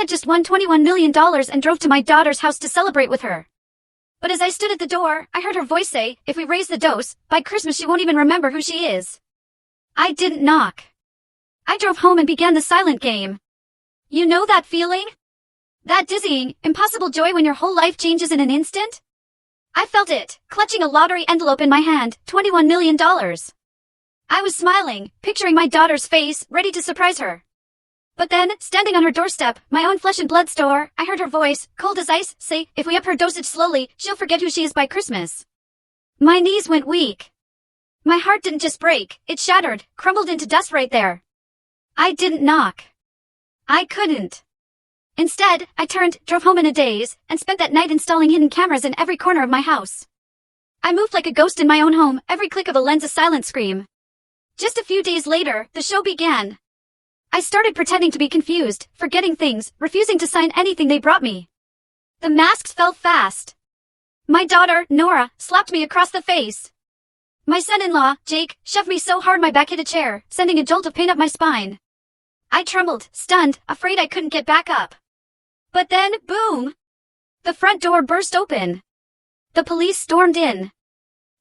had just won $21 million and drove to my daughter's house to celebrate with her. But as I stood at the door, I heard her voice say, if we raise the dose, by Christmas she won't even remember who she is. I didn't knock. I drove home and began the silent game. You know that feeling? That dizzying, impossible joy when your whole life changes in an instant? I felt it, clutching a lottery envelope in my hand, $21 million. I was smiling, picturing my daughter's face, ready to surprise her. But then, standing on her doorstep, my own flesh and blood store, I heard her voice, cold as ice, say, if we up her dosage slowly, she'll forget who she is by Christmas. My knees went weak. My heart didn't just break, it shattered, crumbled into dust right there. I didn't knock. I couldn't. Instead, I turned, drove home in a daze, and spent that night installing hidden cameras in every corner of my house. I moved like a ghost in my own home, every click of a lens a silent scream. Just a few days later, the show began. I started pretending to be confused, forgetting things, refusing to sign anything they brought me. The masks fell fast. My daughter, Nora, slapped me across the face. My son-in-law, Jake, shoved me so hard my back hit a chair, sending a jolt of pain up my spine. I trembled, stunned, afraid I couldn't get back up. But then, boom! The front door burst open. The police stormed in.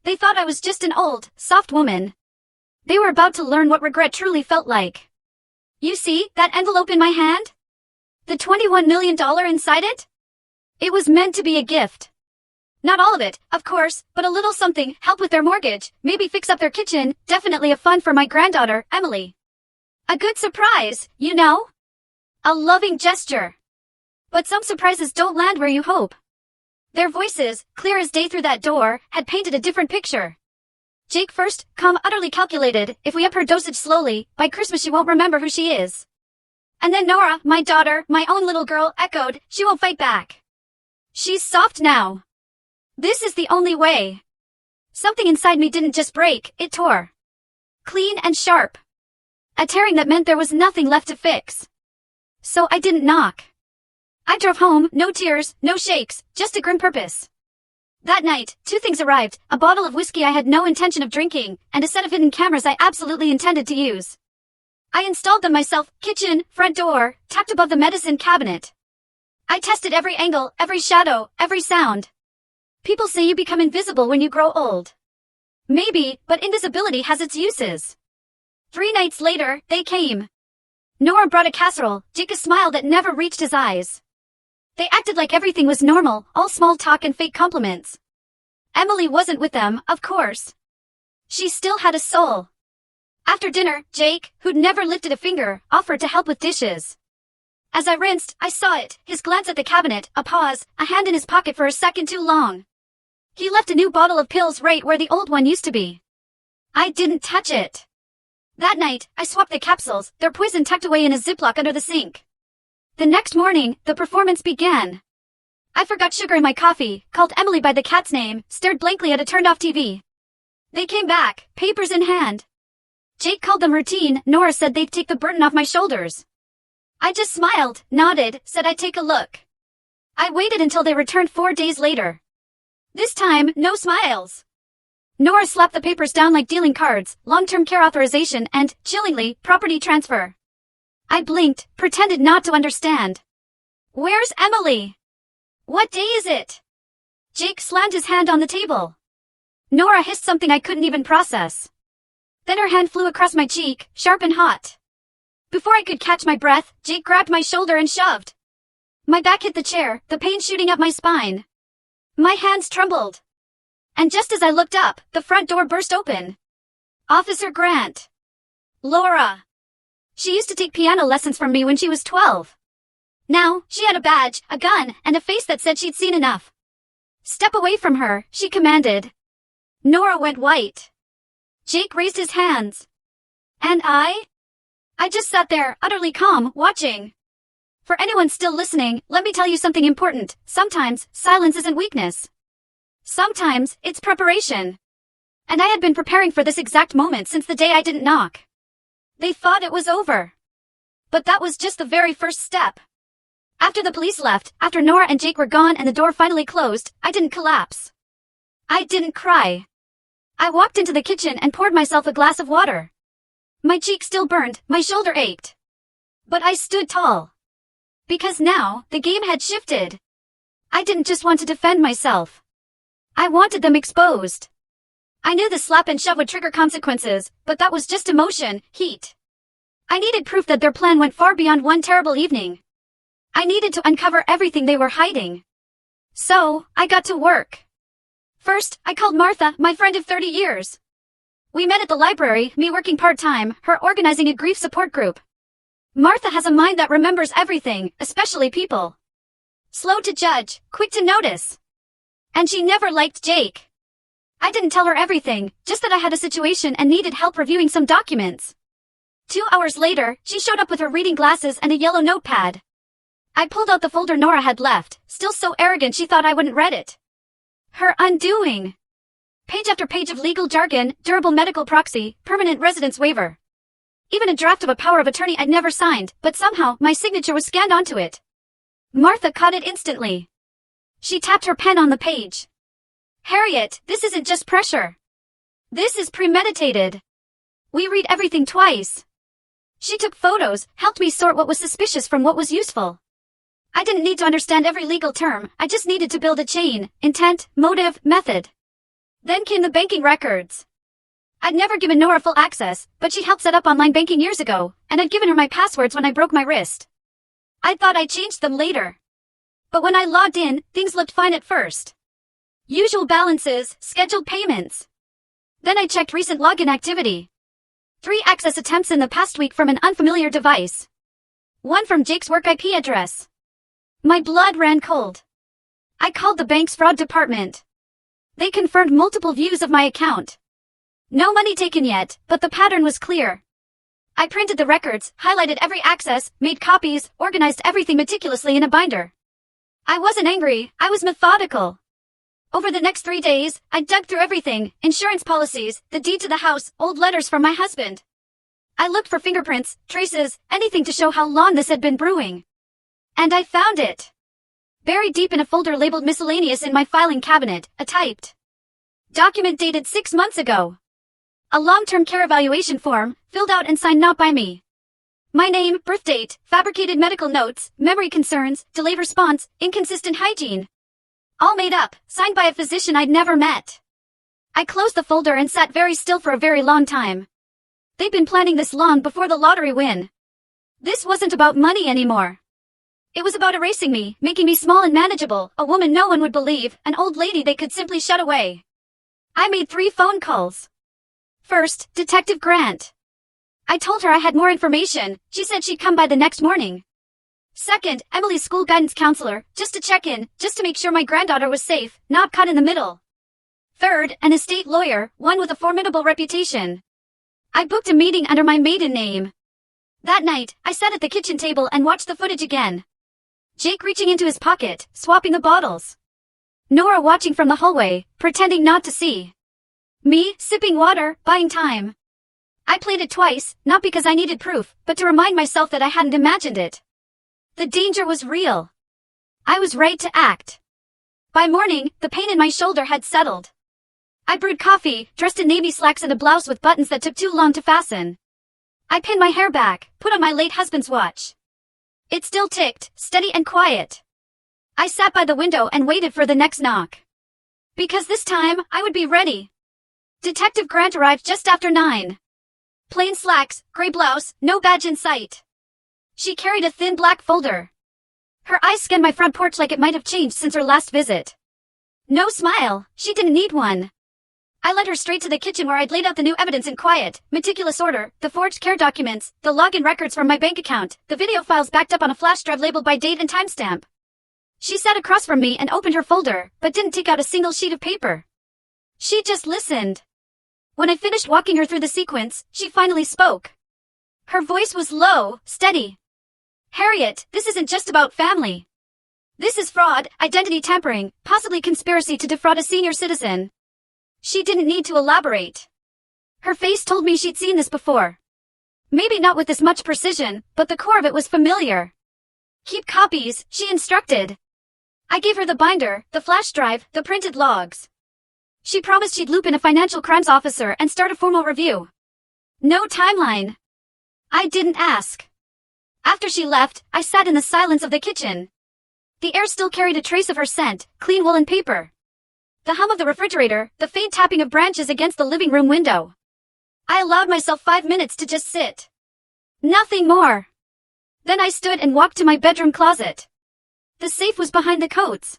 They thought I was just an old, soft woman. They were about to learn what regret truly felt like. You see, that envelope in my hand? The $21 million inside it? It was meant to be a gift. Not all of it, of course, but a little something, help with their mortgage, maybe fix up their kitchen, definitely a fund for my granddaughter, Emily. A good surprise, you know? A loving gesture. But some surprises don't land where you hope. Their voices, clear as day through that door, had painted a different picture. Jake first, calm, utterly calculated, if we up her dosage slowly, by Christmas she won't remember who she is. And then Nora, my daughter, my own little girl, echoed, she won't fight back. She's soft now. This is the only way. Something inside me didn't just break, it tore. Clean and sharp. A tearing that meant there was nothing left to fix. So I didn't knock. I drove home, no tears, no shakes, just a grim purpose. That night, two things arrived, a bottle of whiskey I had no intention of drinking, and a set of hidden cameras I absolutely intended to use. I installed them myself, kitchen, front door, tacked above the medicine cabinet. I tested every angle, every shadow, every sound. People say you become invisible when you grow old. Maybe, but invisibility has its uses. 3 nights later, they came. Nora brought a casserole, Jake a smile that never reached his eyes. They acted like everything was normal, all small talk and fake compliments. Emily wasn't with them, of course. She still had a soul. After dinner, Jake, who'd never lifted a finger, offered to help with dishes. As I rinsed, I saw it, his glance at the cabinet, a pause, a hand in his pocket for a second too long. He left a new bottle of pills right where the old one used to be. I didn't touch it. That night, I swapped the capsules, their poison tucked away in a Ziploc under the sink. The next morning, the performance began. I forgot sugar in my coffee, called Emily by the cat's name, stared blankly at a turned-off TV. They came back, papers in hand. Jake called them routine, Nora said they'd take the burden off my shoulders. I just smiled, nodded, said I'd take a look. I waited until they returned 4 days later. This time, no smiles. Nora slapped the papers down like dealing cards, long-term care authorization and, chillingly, property transfer. I blinked, pretended not to understand. Where's Emily? What day is it? Jake slammed his hand on the table. Nora hissed something I couldn't even process. Then her hand flew across my cheek, sharp and hot. Before I could catch my breath, Jake grabbed my shoulder and shoved. My back hit the chair, the pain shooting up my spine. My hands trembled. And just as I looked up, the front door burst open. Officer Grant. Laura. She used to take piano lessons from me when she was 12. Now, she had a badge, a gun, and a face that said she'd seen enough. Step away from her, she commanded. Nora went white. Jake raised his hands. And I just sat there, utterly calm, watching. For anyone still listening, let me tell you something important. Sometimes, silence isn't weakness. Sometimes, it's preparation. And I had been preparing for this exact moment since the day I didn't knock. They thought it was over. But that was just the very first step. After the police left, after Nora and Jake were gone and the door finally closed, I didn't collapse. I didn't cry. I walked into the kitchen and poured myself a glass of water. My cheek still burned, my shoulder ached. But I stood tall. Because now, the game had shifted. I didn't just want to defend myself. I wanted them exposed. I knew the slap and shove would trigger consequences, but that was just emotion, heat. I needed proof that their plan went far beyond one terrible evening. I needed to uncover everything they were hiding. So, I got to work. First, I called Martha, my friend of 30 years. We met at the library, me working part-time, her organizing a grief support group. Martha has a mind that remembers everything, especially people. Slow to judge, quick to notice. And she never liked Jake. I didn't tell her everything, just that I had a situation and needed help reviewing some documents. 2 hours later, she showed up with her reading glasses and a yellow notepad. I pulled out the folder Nora had left, still so arrogant she thought I wouldn't read it. Her undoing. Page after page of legal jargon, durable medical proxy, permanent residence waiver. Even a draft of a power of attorney I'd never signed, but somehow my signature was scanned onto it. Martha caught it instantly. She tapped her pen on the page. Harriet, this isn't just pressure. This is premeditated. We read everything twice. She took photos, helped me sort what was suspicious from what was useful. I didn't need to understand every legal term, I just needed to build a chain, intent, motive, method. Then came the banking records. I'd never given Nora full access, but she helped set up online banking years ago, and I'd given her my passwords when I broke my wrist. I thought I changed them later. But when I logged in, things looked fine at first. Usual balances, scheduled payments. Then I checked recent login activity. 3 access attempts in the past week from an unfamiliar device. 1 from Jake's work IP address. My blood ran cold. I called the bank's fraud department. They confirmed multiple views of my account. No money taken yet, but the pattern was clear. I printed the records, highlighted every access, made copies, organized everything meticulously in a binder. I wasn't angry, I was methodical. Over the next 3 days, I dug through everything, insurance policies, the deed to the house, old letters from my husband. I looked for fingerprints, traces, anything to show how long this had been brewing. And I found it. Buried deep in a folder labeled miscellaneous in my filing cabinet, a typed document dated 6 months ago. A long-term care evaluation form, filled out and signed not by me. My name, birth date, fabricated medical notes, memory concerns, delayed response, inconsistent hygiene. All made up, signed by a physician I'd never met. I closed the folder and sat very still for a very long time. They'd been planning this long before the lottery win. This wasn't about money anymore. It was about erasing me, making me small and manageable, a woman no one would believe, an old lady they could simply shut away. I made 3 phone calls. First, Detective Grant. I told her I had more information, she said she'd come by the next morning. Second, Emily's school guidance counselor, just to check in, just to make sure my granddaughter was safe, not caught in the middle. Third, an estate lawyer, one with a formidable reputation. I booked a meeting under my maiden name. That night, I sat at the kitchen table and watched the footage again. Jake reaching into his pocket, swapping the bottles. Nora watching from the hallway, pretending not to see. Me, sipping water, buying time. I played it twice, not because I needed proof, but to remind myself that I hadn't imagined it. The danger was real. I was right to act. By morning, the pain in my shoulder had settled. I brewed coffee, dressed in navy slacks and a blouse with buttons that took too long to fasten. I pinned my hair back, put on my late husband's watch. It still ticked, steady and quiet. I sat by the window and waited for the next knock. Because this time, I would be ready. Detective Grant arrived just after 9. Plain slacks, gray blouse, no badge in sight. She carried a thin black folder. Her eyes scanned my front porch like it might have changed since her last visit. No smile, she didn't need one. I led her straight to the kitchen where I'd laid out the new evidence in quiet, meticulous order, the forged care documents, the login records from my bank account, the video files backed up on a flash drive labeled by date and timestamp. She sat across from me and opened her folder, but didn't take out a single sheet of paper. She just listened. When I finished walking her through the sequence, she finally spoke. Her voice was low, steady. Harriet, this isn't just about family. This is fraud, identity tampering, possibly conspiracy to defraud a senior citizen. She didn't need to elaborate. Her face told me she'd seen this before. Maybe not with this much precision, but the core of it was familiar. Keep copies, she instructed. I gave her the binder, the flash drive, the printed logs. She promised she'd loop in a financial crimes officer and start a formal review. No timeline. I didn't ask. After she left, I sat in the silence of the kitchen. The air still carried a trace of her scent, clean woolen paper. The hum of the refrigerator, the faint tapping of branches against the living room window. I allowed myself 5 minutes to just sit. Nothing more. Then I stood and walked to my bedroom closet. The safe was behind the coats.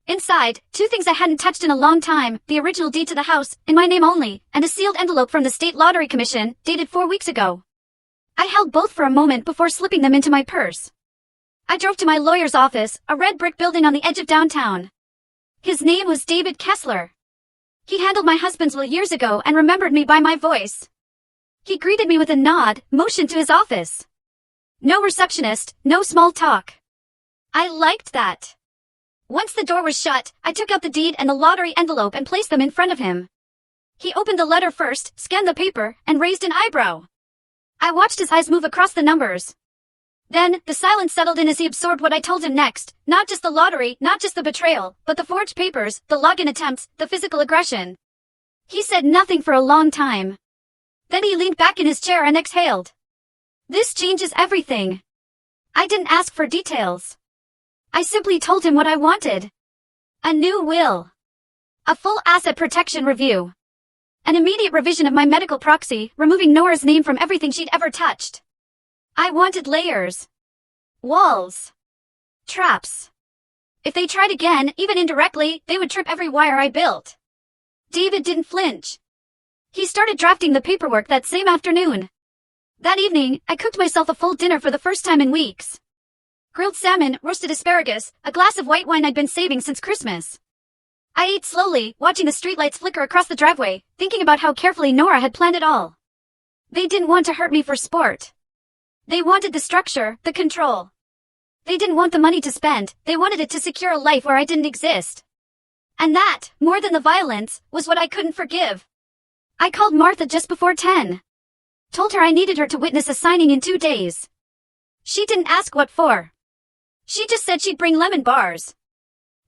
Inside, 2 things I hadn't touched in a long time, the original deed to the house, in my name only, and a sealed envelope from the State Lottery Commission, dated 4 weeks ago. I held both for a moment before slipping them into my purse. I drove to my lawyer's office, a red brick building on the edge of downtown. His name was David Kessler. He handled my husband's will years ago and remembered me by my voice. He greeted me with a nod, motioned to his office. No receptionist, no small talk. I liked that. Once the door was shut, I took out the deed and the lottery envelope and placed them in front of him. He opened the letter first, scanned the paper, and raised an eyebrow. I watched his eyes move across the numbers. Then, the silence settled in as he absorbed what I told him next, not just the lottery, not just the betrayal, but the forged papers, the login attempts, the physical aggression. He said nothing for a long time. Then he leaned back in his chair and exhaled. This changes everything. I didn't ask for details. I simply told him what I wanted. A new will. A full asset protection review. An immediate revision of my medical proxy, removing Nora's name from everything she'd ever touched. I wanted layers. Walls. Traps. If they tried again, even indirectly, they would trip every wire I built. David didn't flinch. He started drafting the paperwork that same afternoon. That evening, I cooked myself a full dinner for the first time in weeks. Grilled salmon, roasted asparagus, a glass of white wine I'd been saving since Christmas. I ate slowly, watching the streetlights flicker across the driveway, thinking about how carefully Nora had planned it all. They didn't want to hurt me for sport. They wanted the structure, the control. They didn't want the money to spend, they wanted it to secure a life where I didn't exist. And that, more than the violence, was what I couldn't forgive. I called Martha just before 10. Told her I needed her to witness a signing in 2 days. She didn't ask what for. She just said she'd bring lemon bars.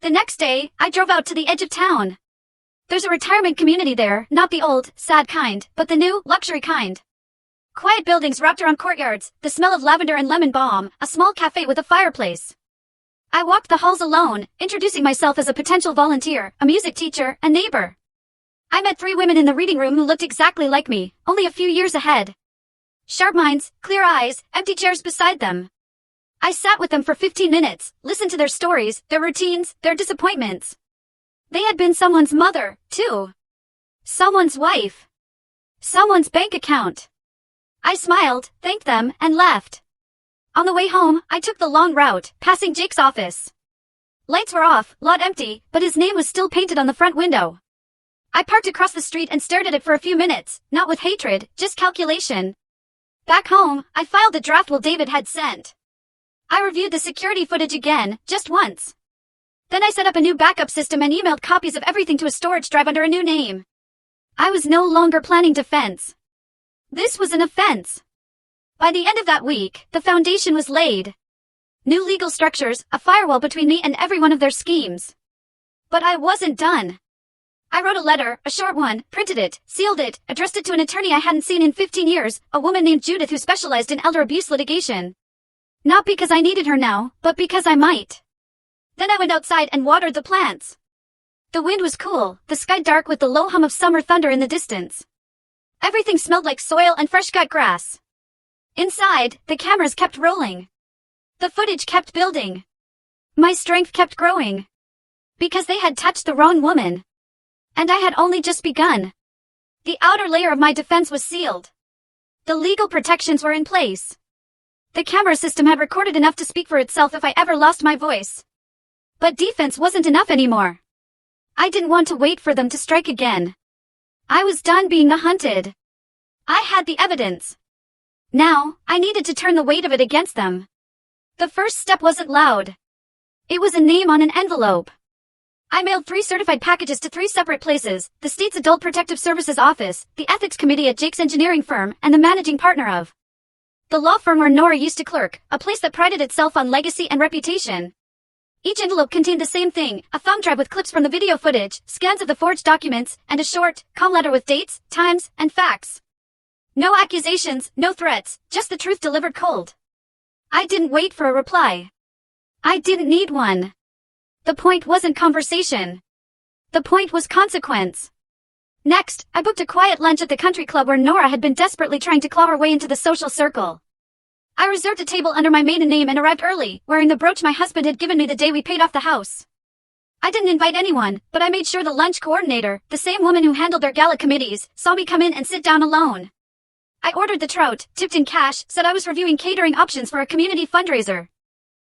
The next day, I drove out to the edge of town. There's a retirement community there, not the old, sad kind, but the new, luxury kind. Quiet buildings wrapped around courtyards, the smell of lavender and lemon balm, a small cafe with a fireplace. I walked the halls alone, introducing myself as a potential volunteer, a music teacher, a neighbor. I met 3 women in the reading room who looked exactly like me, only a few years ahead. Sharp minds, clear eyes, empty chairs beside them. I sat with them for 15 minutes, listened to their stories, their routines, their disappointments. They had been someone's mother, too. Someone's wife. Someone's bank account. I smiled, thanked them, and left. On the way home, I took the long route, passing Jake's office. Lights were off, lot empty, but his name was still painted on the front window. I parked across the street and stared at it for a few minutes, not with hatred, just calculation. Back home, I filed the draft will David had sent. I reviewed the security footage again, just once. Then I set up a new backup system and emailed copies of everything to a storage drive under a new name. I was no longer planning defense. This was an offense. By the end of that week, the foundation was laid. New legal structures, a firewall between me and every one of their schemes. But I wasn't done. I wrote a letter, a short one, printed it, sealed it, addressed it to an attorney I hadn't seen in 15 years, a woman named Judith who specialized in elder abuse litigation. Not because I needed her now, but because I might. Then I went outside and watered the plants. The wind was cool, the sky dark with the low hum of summer thunder in the distance. Everything smelled like soil and fresh-cut grass. Inside, the cameras kept rolling. The footage kept building. My strength kept growing. Because they had touched the wrong woman. And I had only just begun. The outer layer of my defense was sealed. The legal protections were in place. The camera system had recorded enough to speak for itself if I ever lost my voice. But defense wasn't enough anymore. I didn't want to wait for them to strike again. I was done being the hunted. I had the evidence. Now, I needed to turn the weight of it against them. The first step wasn't loud. It was a name on an envelope. I mailed 3 certified packages to 3 separate places, the state's Adult Protective Services office, the ethics committee at Jake's engineering firm, and the managing partner of the law firm where Nora used to clerk, a place that prided itself on legacy and reputation. Each envelope contained the same thing, a thumb drive with clips from the video footage, scans of the forged documents, and a short, calm letter with dates, times, and facts. No accusations, no threats, just the truth delivered cold. I didn't wait for a reply. I didn't need one. The point wasn't conversation. The point was consequence. Next, I booked a quiet lunch at the country club where Nora had been desperately trying to claw her way into the social circle. I reserved a table under my maiden name and arrived early, wearing the brooch my husband had given me the day we paid off the house. I didn't invite anyone, but I made sure the lunch coordinator, the same woman who handled their gala committees, saw me come in and sit down alone. I ordered the trout, tipped in cash, said I was reviewing catering options for a community fundraiser.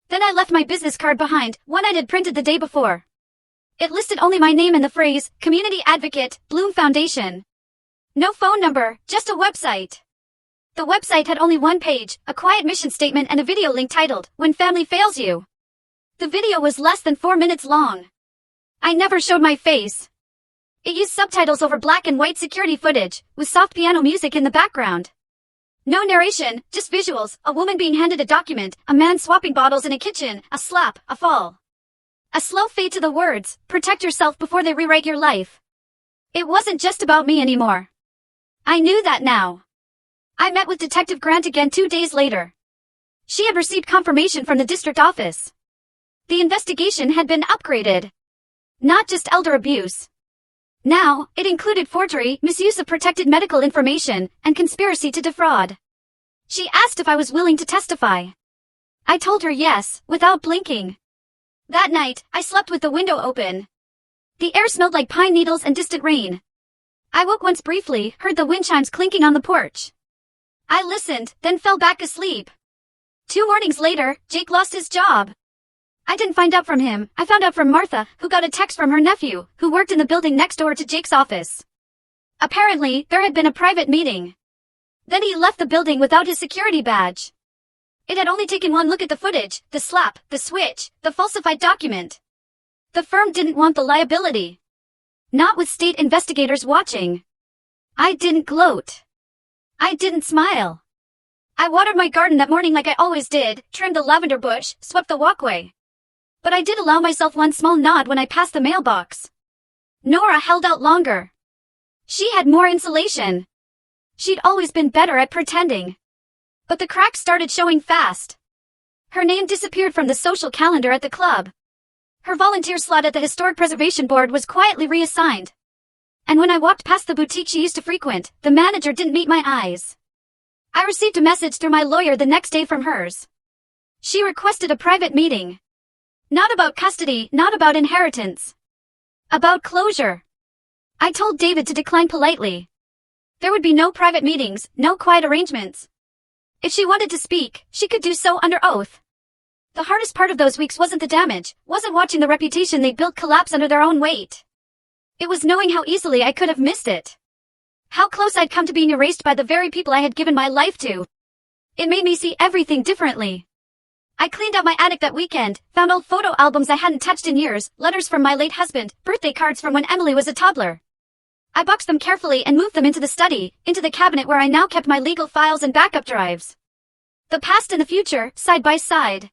Then I left my business card behind, one I had printed the day before. It listed only my name and the phrase, Community Advocate, Bloom Foundation. No phone number, just a website. The website had only one page, a quiet mission statement and a video link titled, When Family Fails You. The video was less than 4 minutes long. I never showed my face. It used subtitles over black and white security footage, with soft piano music in the background. No narration, just visuals, a woman being handed a document, a man swapping bottles in a kitchen, a slap, a fall. A slow fade to the words, protect yourself before they rewrite your life. It wasn't just about me anymore. I knew that now. I met with Detective Grant again 2 days later. She had received confirmation from the district office. The investigation had been upgraded. Not just elder abuse. Now, it included forgery, misuse of protected medical information, and conspiracy to defraud. She asked if I was willing to testify. I told her yes, without blinking. That night, I slept with the window open. The air smelled like pine needles and distant rain. I woke once briefly, heard the wind chimes clinking on the porch. I listened, then fell back asleep. 2 mornings later, Jake lost his job. I didn't find out from him, I found out from Martha, who got a text from her nephew, who worked in the building next door to Jake's office. Apparently, there had been a private meeting. Then he left the building without his security badge. It had only taken one look at the footage, the slap, the switch, the falsified document. The firm didn't want the liability. Not with state investigators watching. I didn't gloat. I didn't smile. I watered my garden that morning like I always did, trimmed the lavender bush, swept the walkway. But I did allow myself one small nod when I passed the mailbox. Nora held out longer. She had more insulation. She'd always been better at pretending. But the cracks started showing fast. Her name disappeared from the social calendar at the club. Her volunteer slot at the Historic Preservation Board was quietly reassigned. And when I walked past the boutique she used to frequent, the manager didn't meet my eyes. I received a message through my lawyer the next day from hers. She requested a private meeting. Not about custody, not about inheritance. About closure. I told David to decline politely. There would be no private meetings, no quiet arrangements. If she wanted to speak, she could do so under oath. The hardest part of those weeks wasn't the damage, wasn't watching the reputation they built collapse under their own weight. It was knowing how easily I could have missed it. How close I'd come to being erased by the very people I had given my life to. It made me see everything differently. I cleaned out my attic that weekend, found old photo albums I hadn't touched in years, letters from my late husband, birthday cards from when Emily was a toddler. I boxed them carefully and moved them into the study, into the cabinet where I now kept my legal files and backup drives. The past and the future, side by side.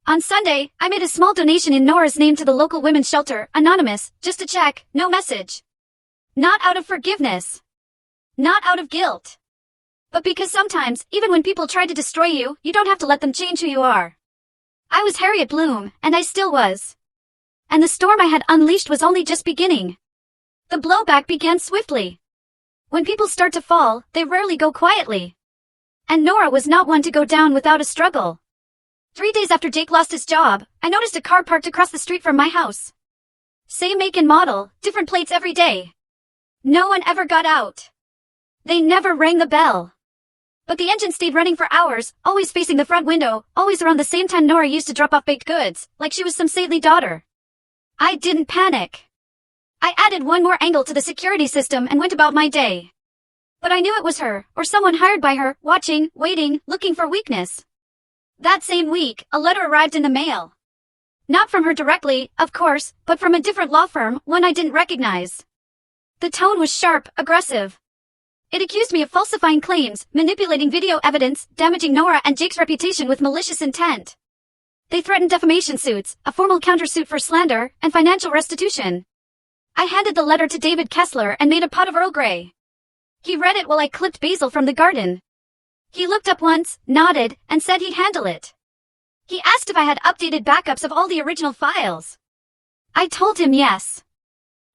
On Sunday, I made a small donation in Nora's name to the local women's shelter, anonymous, just a check, no message. Not out of forgiveness. Not out of guilt. But because sometimes, even when people try to destroy you, you don't have to let them change who you are. I was Harriet Bloom, and I still was. And the storm I had unleashed was only just beginning. The blowback began swiftly. When people start to fall, they rarely go quietly. And Nora was not one to go down without a struggle. 3 days after Jake lost his job, I noticed a car parked across the street from my house. Same make and model, different plates every day. No one ever got out. They never rang the bell. But the engine stayed running for hours, always facing the front window, always around the same time Nora used to drop off baked goods, like she was some saintly daughter. I didn't panic. I added one more angle to the security system and went about my day. But I knew it was her, or someone hired by her, watching, waiting, looking for weakness. That same week, a letter arrived in the mail. Not from her directly, of course, but from a different law firm, one I didn't recognize. The tone was sharp, aggressive. It accused me of falsifying claims, manipulating video evidence, damaging Nora and Jake's reputation with malicious intent. They threatened defamation suits, a formal countersuit for slander, and financial restitution. I handed the letter to David Kessler and made a pot of Earl Grey. He read it while I clipped basil from the garden. He looked up once, nodded, and said he'd handle it. He asked if I had updated backups of all the original files. I told him yes.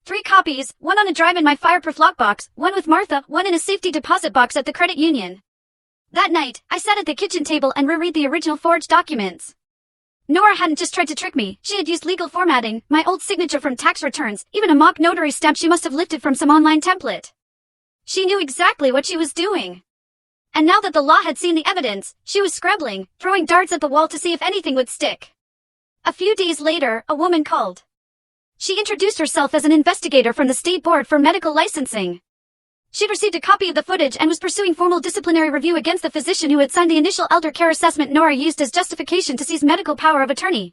3 copies, one on a drive in my fireproof lockbox, one with Martha, one in a safety deposit box at the credit union. That night, I sat at the kitchen table and reread the original forged documents. Nora hadn't just tried to trick me, she had used legal formatting, my old signature from tax returns, even a mock notary stamp she must have lifted from some online template. She knew exactly what she was doing. And now that the law had seen the evidence, she was scrabbling, throwing darts at the wall to see if anything would stick. A few days later, a woman called. She introduced herself as an investigator from the State Board for Medical Licensing. She'd received a copy of the footage and was pursuing formal disciplinary review against the physician who had signed the initial elder care assessment Nora used as justification to seize medical power of attorney.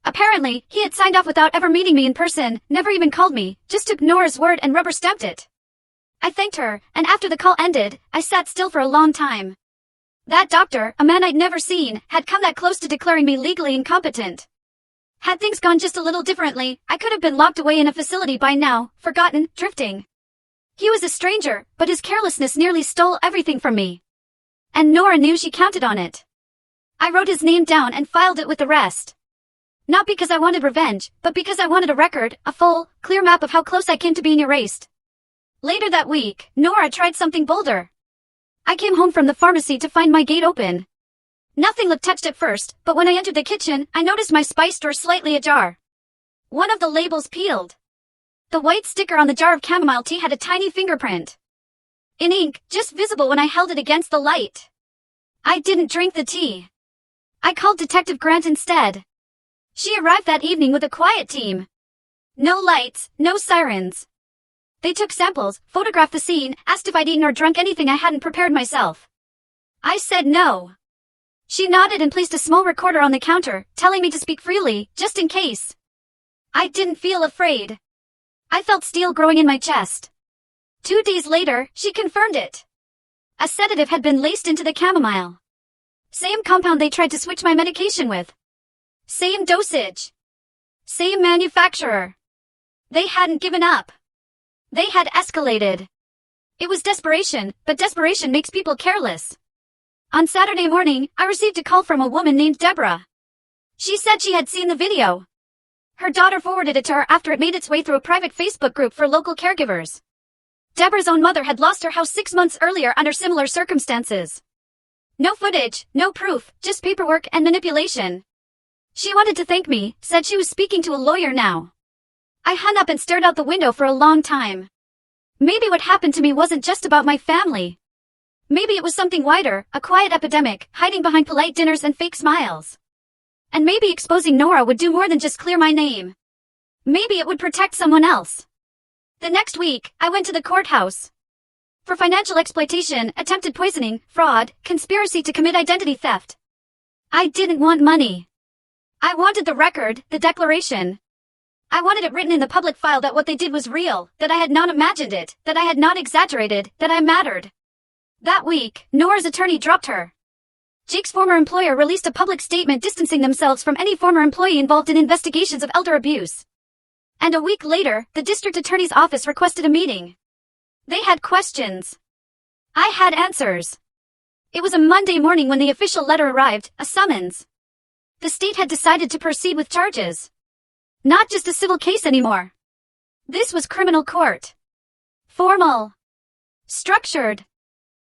Apparently, he had signed off without ever meeting me in person, never even called me, just took Nora's word and rubber-stamped it. I thanked her, and after the call ended, I sat still for a long time. That doctor, a man I'd never seen, had come that close to declaring me legally incompetent. Had things gone just a little differently, I could have been locked away in a facility by now, forgotten, drifting. He was a stranger, but his carelessness nearly stole everything from me. And Nora knew she counted on it. I wrote his name down and filed it with the rest. Not because I wanted revenge, but because I wanted a record, a full, clear map of how close I came to being erased. Later that week, Nora tried something bolder. I came home from the pharmacy to find my gate open. Nothing looked touched at first, but when I entered the kitchen, I noticed my spice drawer slightly ajar. One of the labels peeled. The white sticker on the jar of chamomile tea had a tiny fingerprint. In ink, just visible when I held it against the light. I didn't drink the tea. I called Detective Grant instead. She arrived that evening with a quiet team. No lights, no sirens. They took samples, photographed the scene, asked if I'd eaten or drunk anything I hadn't prepared myself. I said no. She nodded and placed a small recorder on the counter, telling me to speak freely, just in case. I didn't feel afraid. I felt steel growing in my chest. 2 days later, she confirmed it. A sedative had been laced into the chamomile. Same compound they tried to switch my medication with. Same dosage. Same manufacturer. They hadn't given up. They had escalated. It was desperation, but desperation makes people careless. On Saturday morning, I received a call from a woman named Deborah. She said she had seen the video. Her daughter forwarded it to her after it made its way through a private Facebook group for local caregivers. Deborah's own mother had lost her house 6 months earlier under similar circumstances. No footage, no proof, just paperwork and manipulation. She wanted to thank me, said she was speaking to a lawyer now. I hung up and stared out the window for a long time. Maybe what happened to me wasn't just about my family. Maybe it was something wider, a quiet epidemic, hiding behind polite dinners and fake smiles. And maybe exposing Nora would do more than just clear my name. Maybe it would protect someone else. The next week, I went to the courthouse. For financial exploitation, attempted poisoning, fraud, conspiracy to commit identity theft. I didn't want money. I wanted the record, the declaration. I wanted it written in the public file that what they did was real, that I had not imagined it, that I had not exaggerated, that I mattered. That week, Nora's attorney dropped her. Jake's former employer released a public statement distancing themselves from any former employee involved in investigations of elder abuse. And a week later, the district attorney's office requested a meeting. They had questions. I had answers. It was a Monday morning when the official letter arrived, a summons. The state had decided to proceed with charges. Not just a civil case anymore. This was criminal court. Formal. Structured.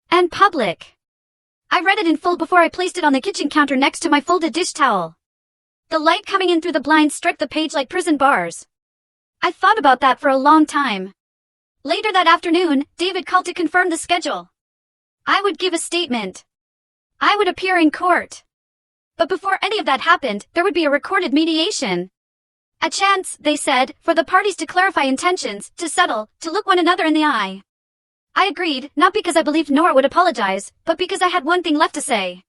And public. I read it in full before I placed it on the kitchen counter next to my folded dish towel. The light coming in through the blinds struck the page like prison bars. I thought about that for a long time. Later that afternoon, David called to confirm the schedule. I would give a statement. I would appear in court. But before any of that happened, there would be a recorded mediation. A chance, they said, for the parties to clarify intentions, to settle, to look one another in the eye. I agreed, not because I believed Nora would apologize, but because I had one thing left to say.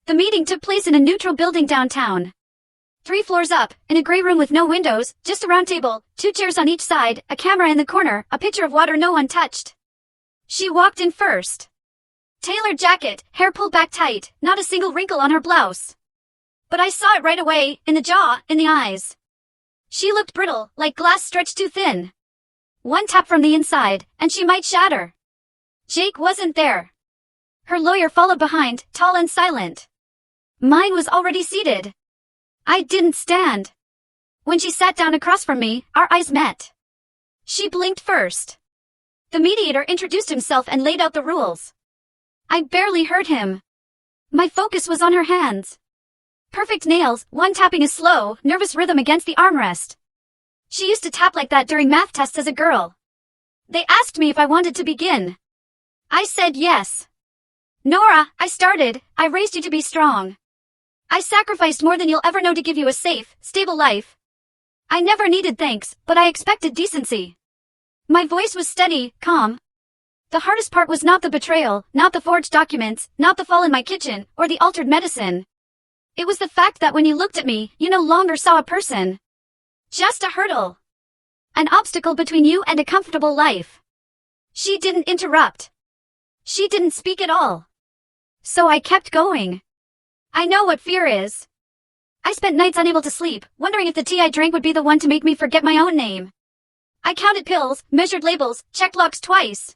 The meeting took place in a neutral building downtown. 3 floors up, in a gray room with no windows, just a round table, 2 chairs on each side, a camera in the corner, a pitcher of water no one touched. She walked in first. Tailored jacket, hair pulled back tight, not a single wrinkle on her blouse. But I saw it right away, in the jaw, in the eyes. She looked brittle, like glass stretched too thin. One tap from the inside, and she might shatter. Jake wasn't there. Her lawyer followed behind, tall and silent. Mine was already seated. I didn't stand. When she sat down across from me, our eyes met. She blinked first. The mediator introduced himself and laid out the rules. I barely heard him. My focus was on her hands. Perfect nails, one tapping a slow, nervous rhythm against the armrest. She used to tap like that during math tests as a girl. They asked me if I wanted to begin. I said yes. Nora, I started, I raised you to be strong. I sacrificed more than you'll ever know to give you a safe, stable life. I never needed thanks, but I expected decency. My voice was steady, calm. The hardest part was not the betrayal, not the forged documents, not the fall in my kitchen, or the altered medicine. It was the fact that when you looked at me, you no longer saw a person. Just a hurdle. An obstacle between you and a comfortable life. She didn't interrupt. She didn't speak at all. So I kept going. I know what fear is. I spent nights unable to sleep, wondering if the tea I drank would be the one to make me forget my own name. I counted pills, measured labels, checked locks twice.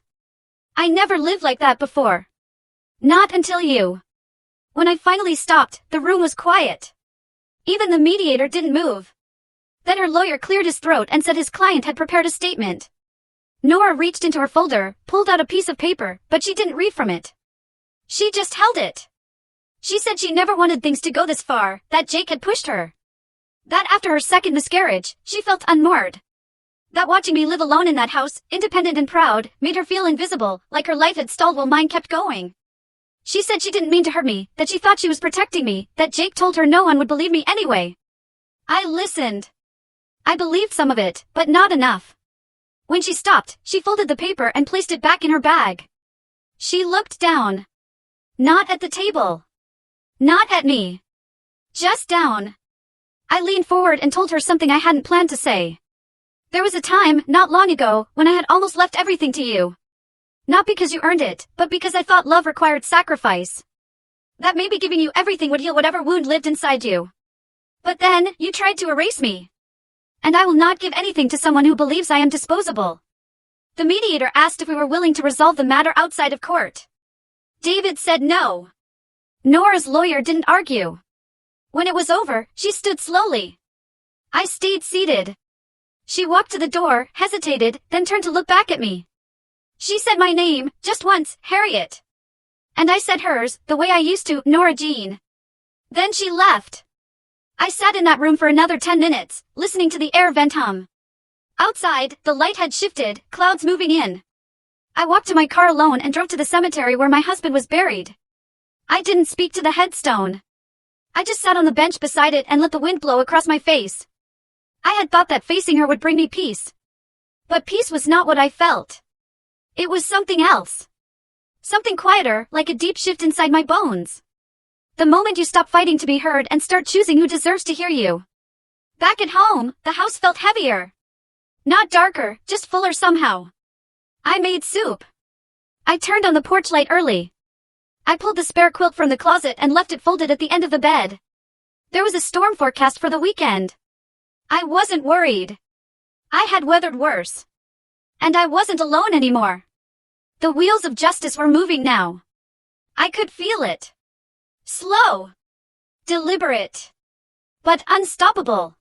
I never lived like that before. Not until you. When I finally stopped, the room was quiet. Even the mediator didn't move. Then her lawyer cleared his throat and said his client had prepared a statement. Nora reached into her folder, pulled out a piece of paper, but she didn't read from it. She just held it. She said she never wanted things to go this far, that Jake had pushed her. That after her second miscarriage, she felt unmoored. That watching me live alone in that house, independent and proud, made her feel invisible, like her life had stalled while mine kept going. She said she didn't mean to hurt me, that she thought she was protecting me, that Jake told her no one would believe me anyway. I listened. I believed some of it, but not enough. When she stopped, she folded the paper and placed it back in her bag. She looked down. Not at the table. Not at me. Just down. I leaned forward and told her something I hadn't planned to say. There was a time, not long ago, when I had almost left everything to you. Not because you earned it, but because I thought love required sacrifice. That maybe giving you everything would heal whatever wound lived inside you. But then, you tried to erase me. And I will not give anything to someone who believes I am disposable. The mediator asked if we were willing to resolve the matter outside of court. David said no. Nora's lawyer didn't argue. When it was over, she stood slowly. I stayed seated. She walked to the door, hesitated, then turned to look back at me. She said my name, just once, Harriet. And I said hers, the way I used to, Nora Jean. Then she left. I sat in that room for another 10 minutes, listening to the air vent hum. Outside, the light had shifted, clouds moving in. I walked to my car alone and drove to the cemetery where my husband was buried. I didn't speak to the headstone. I just sat on the bench beside it and let the wind blow across my face. I had thought that facing her would bring me peace. But peace was not what I felt. It was something else. Something quieter, like a deep shift inside my bones. The moment you stop fighting to be heard and start choosing who deserves to hear you. Back at home, the house felt heavier. Not darker, just fuller somehow. I made soup. I turned on the porch light early. I pulled the spare quilt from the closet and left it folded at the end of the bed. There was a storm forecast for the weekend. I wasn't worried. I had weathered worse. And I wasn't alone anymore. The wheels of justice were moving now. I could feel it. Slow. Deliberate. But unstoppable.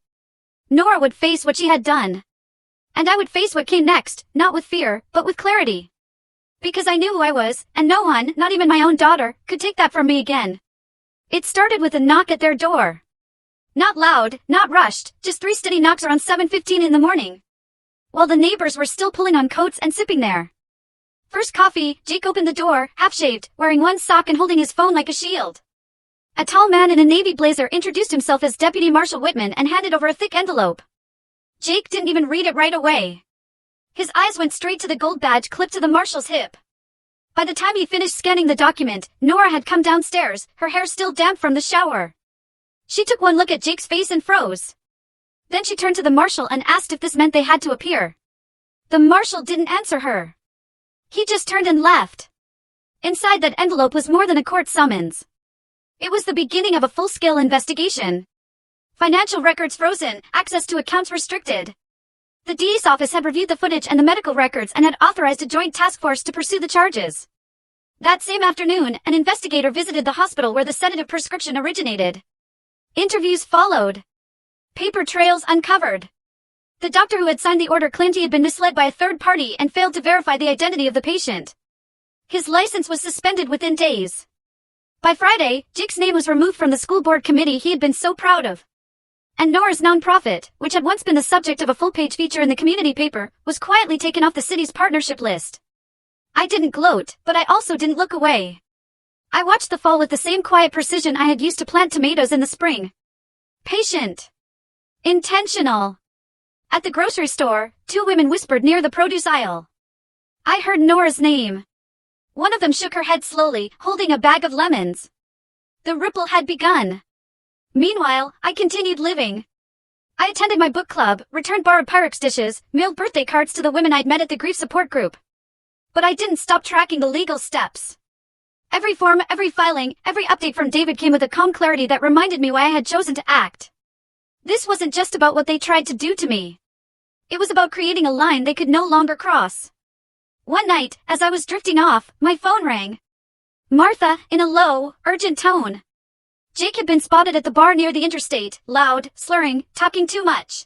Nora would face what she had done. And I would face what came next, not with fear, but with clarity. Because I knew who I was, and no one, not even my own daughter, could take that from me again. It started with a knock at their door. Not loud, not rushed, just 3 steady knocks around 7:15 in the morning. While the neighbors were still pulling on coats and sipping their first coffee, Jake opened the door, half-shaved, wearing one sock and holding his phone like a shield. A tall man in a navy blazer introduced himself as Deputy Marshal Whitman and handed over a thick envelope. Jake didn't even read it right away. His eyes went straight to the gold badge clipped to the marshal's hip. By the time he finished scanning the document, Nora had come downstairs, her hair still damp from the shower. She took one look at Jake's face and froze. Then she turned to the marshal and asked if this meant they had to appear. The marshal didn't answer her. He just turned and left. Inside that envelope was more than a court summons. It was the beginning of a full-scale investigation. Financial records frozen, access to accounts restricted. The DA's office had reviewed the footage and the medical records and had authorized a joint task force to pursue the charges. That same afternoon, an investigator visited the hospital where the sedative prescription originated. Interviews followed. Paper trails uncovered. The doctor who had signed the order claimed he had been misled by a third party and failed to verify the identity of the patient. His license was suspended within days. By Friday, Jake's name was removed from the school board committee he had been so proud of. And Nora's nonprofit, which had once been the subject of a full-page feature in the community paper, was quietly taken off the city's partnership list. I didn't gloat, but I also didn't look away. I watched the fall with the same quiet precision I had used to plant tomatoes in the spring. Patient. Intentional. At the grocery store, two women whispered near the produce aisle. I heard Nora's name. One of them shook her head slowly, holding a bag of lemons. The ripple had begun. Meanwhile, I continued living. I attended my book club, returned borrowed Pyrex dishes, mailed birthday cards to the women I'd met at the grief support group. But I didn't stop tracking the legal steps. Every form, every filing, every update from David came with a calm clarity that reminded me why I had chosen to act. This wasn't just about what they tried to do to me. It was about creating a line they could no longer cross. One night, as I was drifting off, my phone rang. Martha, in a low, urgent tone. Jake had been spotted at the bar near the interstate, loud, slurring, talking too much.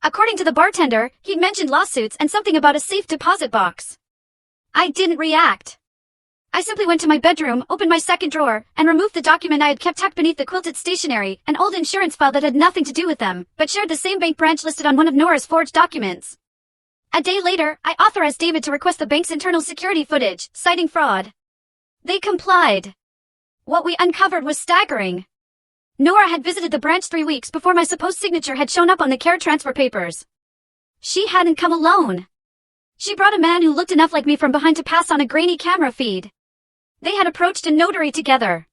According to the bartender, he'd mentioned lawsuits and something about a safe deposit box. I didn't react. I simply went to my bedroom, opened my second drawer, and removed the document I had kept tucked beneath the quilted stationery, an old insurance file that had nothing to do with them, but shared the same bank branch listed on one of Nora's forged documents. A day later, I authorized David to request the bank's internal security footage, citing fraud. They complied. What we uncovered was staggering. Nora had visited the branch 3 weeks before my supposed signature had shown up on the care transfer papers. She hadn't come alone. She brought a man who looked enough like me from behind to pass on a grainy camera feed. They had approached a notary together.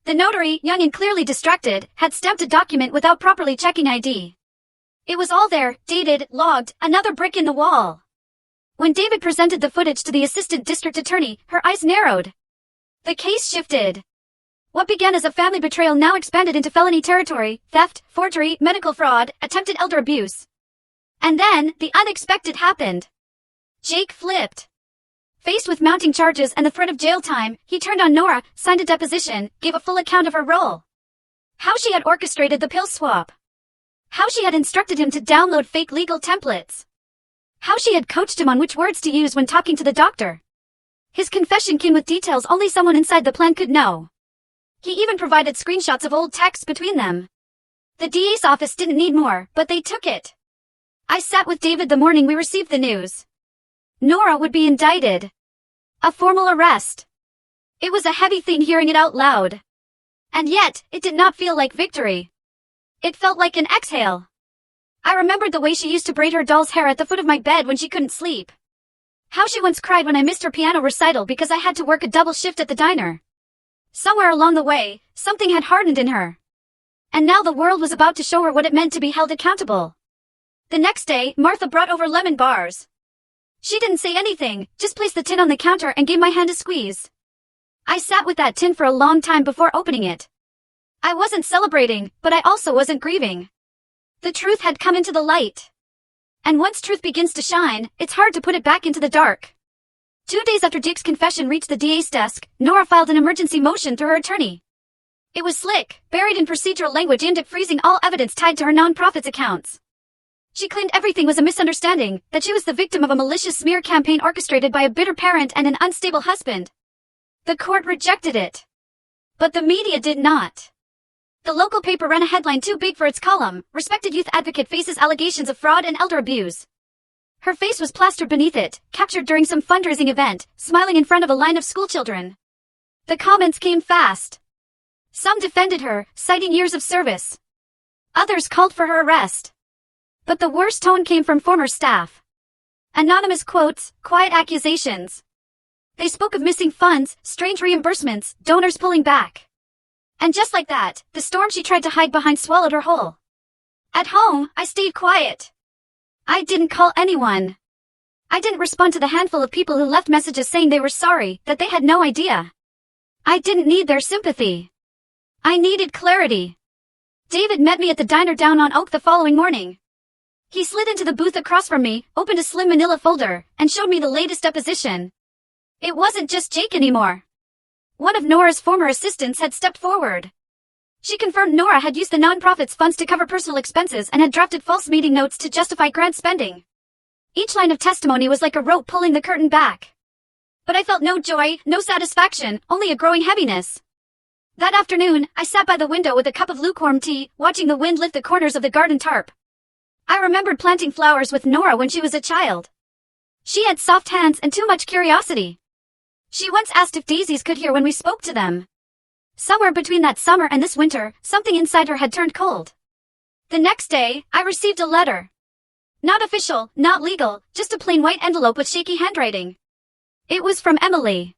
The notary, young and clearly distracted, had stamped a document without properly checking ID. It was all there, dated, logged, another brick in the wall. When David presented the footage to the assistant district attorney, her eyes narrowed. The case shifted. What began as a family betrayal now expanded into felony territory, theft, forgery, medical fraud, attempted elder abuse. And then, the unexpected happened. Jake flipped. Faced with mounting charges and the threat of jail time, he turned on Nora, signed a deposition, gave a full account of her role. How she had orchestrated the pill swap. How she had instructed him to download fake legal templates. How she had coached him on which words to use when talking to the doctor. His confession came with details only someone inside the plan could know. He even provided screenshots of old texts between them. The DA's office didn't need more, but they took it. I sat with David the morning we received the news. Nora would be indicted. A formal arrest. It was a heavy thing hearing it out loud. And yet, it did not feel like victory. It felt like an exhale. I remembered the way she used to braid her doll's hair at the foot of my bed when she couldn't sleep. How she once cried when I missed her piano recital because I had to work a double shift at the diner. Somewhere along the way, something had hardened in her. And now the world was about to show her what it meant to be held accountable. The next day, Martha brought over lemon bars. She didn't say anything, just placed the tin on the counter and gave my hand a squeeze. I sat with that tin for a long time before opening it. I wasn't celebrating, but I also wasn't grieving. The truth had come into the light. And once truth begins to shine, it's hard to put it back into the dark. 2 days after Jake's confession reached the DA's desk, Nora filed an emergency motion through her attorney. It was slick, buried in procedural language aimed at freezing all evidence tied to her nonprofit's accounts. She claimed everything was a misunderstanding, that she was the victim of a malicious smear campaign orchestrated by a bitter parent and an unstable husband. The court rejected it. But the media did not. The local paper ran a headline too big for its column, "Respected youth advocate faces allegations of fraud and elder abuse." Her face was plastered beneath it, captured during some fundraising event, smiling in front of a line of schoolchildren. The comments came fast. Some defended her, citing years of service. Others called for her arrest. But the worst tone came from former staff. Anonymous quotes, quiet accusations. They spoke of missing funds, strange reimbursements, donors pulling back. And just like that, the storm she tried to hide behind swallowed her whole. At home, I stayed quiet. I didn't call anyone. I didn't respond to the handful of people who left messages saying they were sorry, that they had no idea. I didn't need their sympathy. I needed clarity. David met me at the diner down on Oak the following morning. He slid into the booth across from me, opened a slim manila folder, and showed me the latest deposition. It wasn't just Jake anymore. One of Nora's former assistants had stepped forward. She confirmed Nora had used the nonprofit's funds to cover personal expenses and had drafted false meeting notes to justify grant spending. Each line of testimony was like a rope pulling the curtain back. But I felt no joy, no satisfaction, only a growing heaviness. That afternoon, I sat by the window with a cup of lukewarm tea, watching the wind lift the corners of the garden tarp. I remembered planting flowers with Nora when she was a child. She had soft hands and too much curiosity. She once asked if daisies could hear when we spoke to them. Somewhere between that summer and this winter, something inside her had turned cold. The next day, I received a letter. Not official, not legal, just a plain white envelope with shaky handwriting. It was from Emily.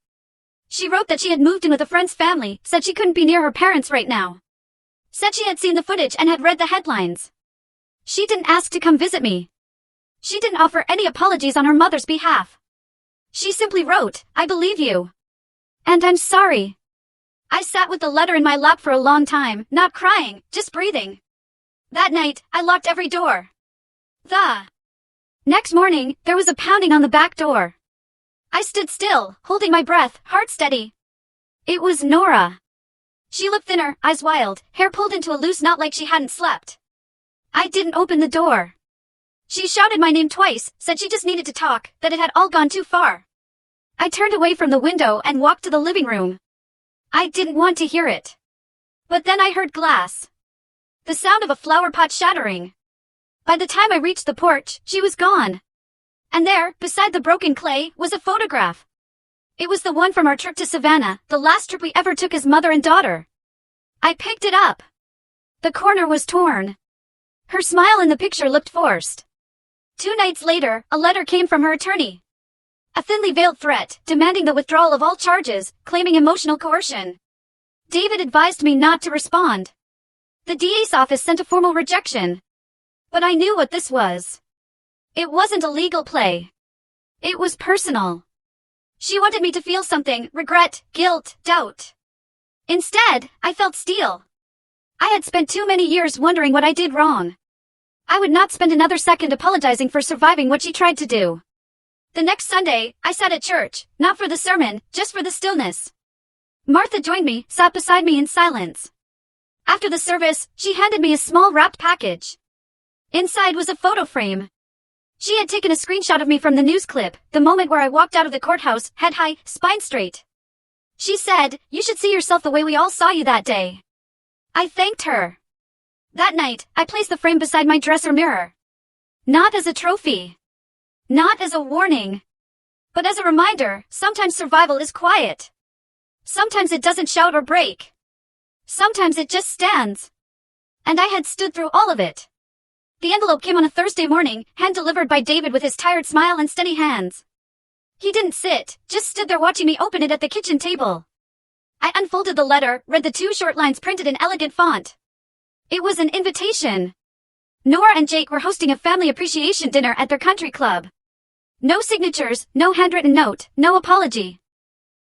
She wrote that she had moved in with a friend's family, said she couldn't be near her parents right now. Said she had seen the footage and had read the headlines. She didn't ask to come visit me. She didn't offer any apologies on her mother's behalf. She simply wrote, "I believe you. And I'm sorry." I sat with the letter in my lap for a long time, not crying, just breathing. That night, I locked every door. The next morning, there was a pounding on the back door. I stood still, holding my breath, heart steady. It was Nora. She looked thinner, eyes wild, hair pulled into a loose knot like she hadn't slept. I didn't open the door. She shouted my name twice, said she just needed to talk, that it had all gone too far. I turned away from the window and walked to the living room. I didn't want to hear it. But then I heard glass. The sound of a flower pot shattering. By the time I reached the porch, she was gone. And there, beside the broken clay, was a photograph. It was the one from our trip to Savannah, the last trip we ever took as mother and daughter. I picked it up. The corner was torn. Her smile in the picture looked forced. 2 nights later, a letter came from her attorney. A thinly veiled threat, demanding the withdrawal of all charges, claiming emotional coercion. David advised me not to respond. The DA's office sent a formal rejection. But I knew what this was. It wasn't a legal play. It was personal. She wanted me to feel something, regret, guilt, doubt. Instead, I felt steel. I had spent too many years wondering what I did wrong. I would not spend another second apologizing for surviving what she tried to do. The next Sunday, I sat at church, not for the sermon, just for the stillness. Martha joined me, sat beside me in silence. After the service, she handed me a small wrapped package. Inside was a photo frame. She had taken a screenshot of me from the news clip, the moment where I walked out of the courthouse, head high, spine straight. She said, "You should see yourself the way we all saw you that day." I thanked her. That night, I placed the frame beside my dresser mirror. Not as a trophy. Not as a warning. But as a reminder, sometimes survival is quiet. Sometimes it doesn't shout or break. Sometimes it just stands. And I had stood through all of it. The envelope came on a Thursday morning, hand-delivered by David with his tired smile and steady hands. He didn't sit, just stood there watching me open it at the kitchen table. I unfolded the letter, read the 2 short lines printed in elegant font. It was an invitation. Nora and Jake were hosting a family appreciation dinner at their country club. No signatures, no handwritten note, no apology.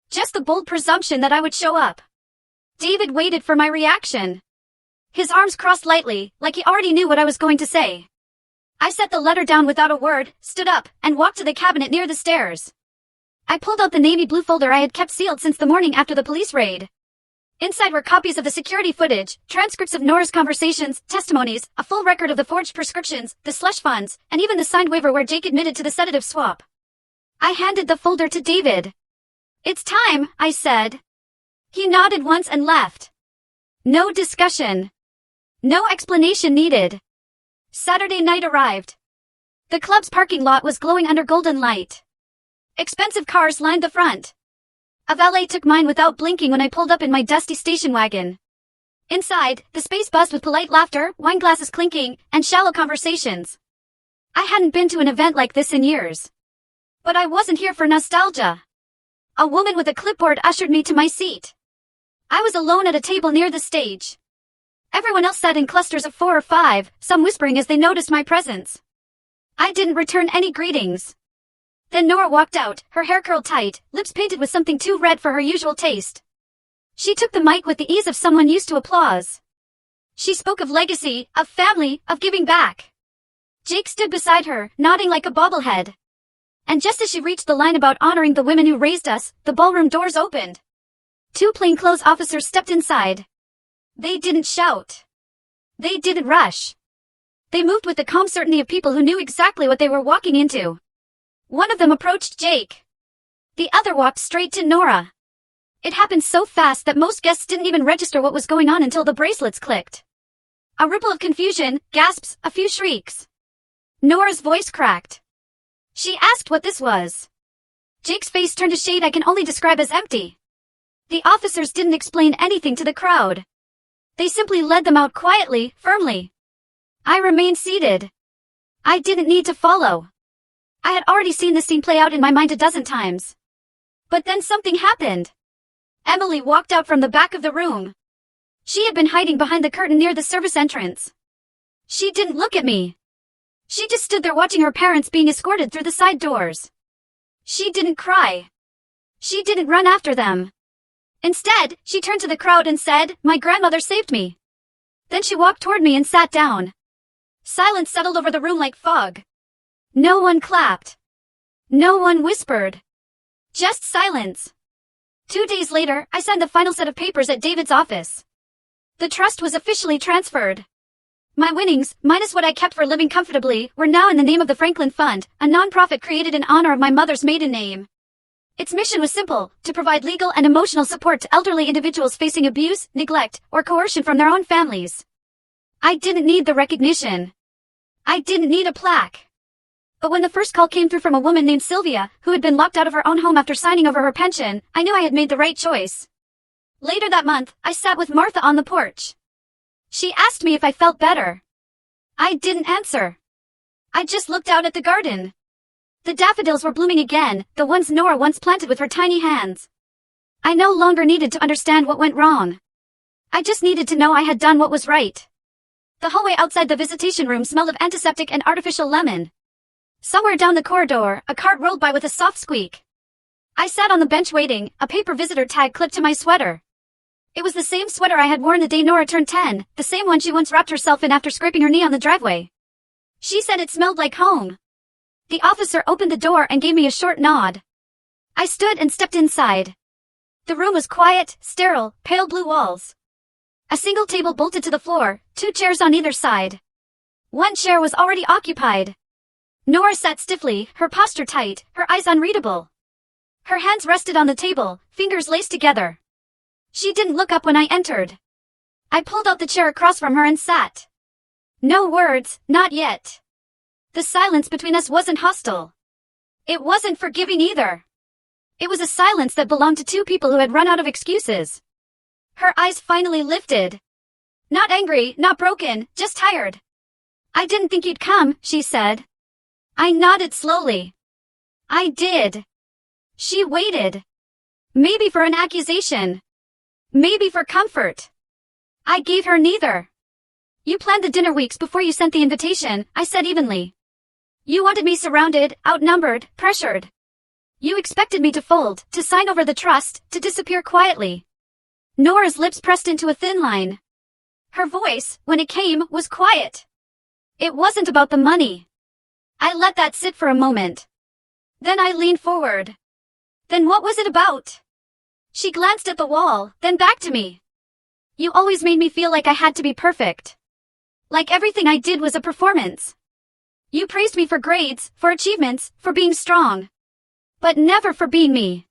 Just the bold presumption that I would show up. David waited for my reaction. His arms crossed lightly, like he already knew what I was going to say. I set the letter down without a word, stood up, and walked to the cabinet near the stairs. I pulled out the navy blue folder I had kept sealed since the morning after the police raid. Inside were copies of the security footage, transcripts of Nora's conversations, testimonies, a full record of the forged prescriptions, the slush funds, and even the signed waiver where Jake admitted to the sedative swap. I handed the folder to David. "It's time," I said. He nodded once and left. No discussion. No explanation needed. Saturday night arrived. The club's parking lot was glowing under golden light. Expensive cars lined the front. A valet took mine without blinking when I pulled up in my dusty station wagon. Inside, the space buzzed with polite laughter, wine glasses clinking, and shallow conversations. I hadn't been to an event like this in years. But I wasn't here for nostalgia. A woman with a clipboard ushered me to my seat. I was alone at a table near the stage. Everyone else sat in clusters of 4 or 5, some whispering as they noticed my presence. I didn't return any greetings. Then Nora walked out, her hair curled tight, lips painted with something too red for her usual taste. She took the mic with the ease of someone used to applause. She spoke of legacy, of family, of giving back. Jake stood beside her, nodding like a bobblehead. And just as she reached the line about honoring the women who raised us, the ballroom doors opened. 2 plainclothes officers stepped inside. They didn't shout. They didn't rush. They moved with the calm certainty of people who knew exactly what they were walking into. One of them approached Jake. The other walked straight to Nora. It happened so fast that most guests didn't even register what was going on until the bracelets clicked. A ripple of confusion, gasps, a few shrieks. Nora's voice cracked. She asked what this was. Jake's face turned a shade I can only describe as empty. The officers didn't explain anything to the crowd. They simply led them out quietly, firmly. I remained seated. I didn't need to follow. I had already seen this scene play out in my mind a dozen times. But then something happened. Emily walked out from the back of the room. She had been hiding behind the curtain near the service entrance. She didn't look at me. She just stood there watching her parents being escorted through the side doors. She didn't cry. She didn't run after them. Instead, she turned to the crowd and said, "My grandmother saved me." Then she walked toward me and sat down. Silence settled over the room like fog. No one clapped. No one whispered. Just silence. 2 days later, I signed the final set of papers at David's office. The trust was officially transferred. My winnings, minus what I kept for living comfortably, were now in the name of the Franklin Fund, a non-profit created in honor of my mother's maiden name. Its mission was simple, to provide legal and emotional support to elderly individuals facing abuse, neglect, or coercion from their own families. I didn't need the recognition. I didn't need a plaque. But when the first call came through from a woman named Sylvia, who had been locked out of her own home after signing over her pension, I knew I had made the right choice. Later that month, I sat with Martha on the porch. She asked me if I felt better. I didn't answer. I just looked out at the garden. The daffodils were blooming again, the ones Nora once planted with her tiny hands. I no longer needed to understand what went wrong. I just needed to know I had done what was right. The hallway outside the visitation room smelled of antiseptic and artificial lemon. Somewhere down the corridor, a cart rolled by with a soft squeak. I sat on the bench waiting, a paper visitor tag clipped to my sweater. It was the same sweater I had worn the day Nora turned 10, the same one she once wrapped herself in after scraping her knee on the driveway. She said it smelled like home. The officer opened the door and gave me a short nod. I stood and stepped inside. The room was quiet, sterile, pale blue walls. A single table bolted to the floor, 2 chairs on either side. One chair was already occupied. Nora sat stiffly, her posture tight, her eyes unreadable. Her hands rested on the table, fingers laced together. She didn't look up when I entered. I pulled out the chair across from her and sat. No words, not yet. The silence between us wasn't hostile. It wasn't forgiving either. It was a silence that belonged to 2 people who had run out of excuses. Her eyes finally lifted. Not angry, not broken, just tired. "I didn't think you'd come," she said. I nodded slowly. I did. She waited. Maybe for an accusation. Maybe for comfort. I gave her neither. "You planned the dinner weeks before you sent the invitation," I said evenly. "You wanted me surrounded, outnumbered, pressured. You expected me to fold, to sign over the trust, to disappear quietly." Nora's lips pressed into a thin line. Her voice, when it came, was quiet. It wasn't about the money. I let that sit for a moment. Then I leaned forward. "Then what was it about?" She glanced at the wall, then back to me. "You always made me feel like I had to be perfect. Like everything I did was a performance. You praised me for grades, for achievements, for being strong. But never for being me."